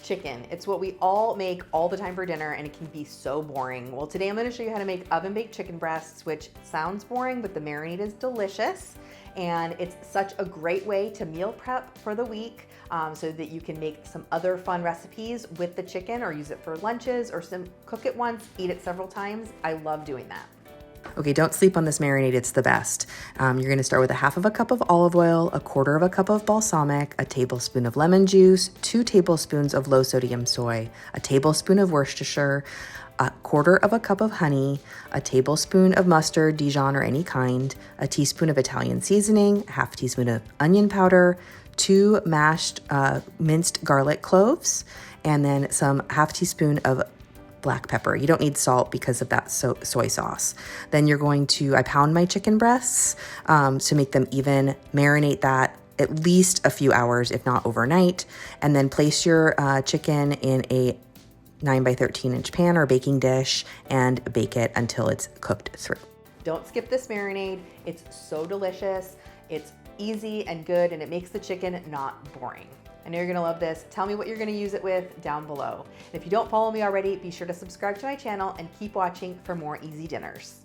chicken. It's what we all make all the time for dinner, and it can be so boring. Well, today I'm going to show you how to make oven-baked chicken breasts, which sounds boring, but the marinade is delicious. And it's such a great way to meal prep for the week, so that you can make some other fun recipes with the chicken, or use it for lunches, or cook it once, eat it several times. I love doing that. Okay, don't sleep on this marinade, it's the best. You're gonna start with a half of a cup of olive oil, a quarter of a cup of balsamic, a tablespoon of lemon juice, 2 tablespoons of low sodium soy, a tablespoon of Worcestershire, a quarter of a cup of honey, a tablespoon of mustard, Dijon or any kind, a teaspoon of Italian seasoning, half teaspoon of onion powder, 2 mashed minced garlic cloves, and then some half teaspoon of black pepper. You don't need salt because of that soy sauce. Then you're going to, I pound my chicken breasts to make them even, marinate that at least a few hours, if not overnight, and then place your chicken in a 9 by 13 inch pan or baking dish and bake it until it's cooked through. Don't skip this marinade. It's so delicious. It's easy and good, and it makes the chicken not boring. I know you're gonna love this. Tell me what you're gonna use it with down below. And if you don't follow me already, be sure to subscribe to my channel and keep watching for more easy dinners.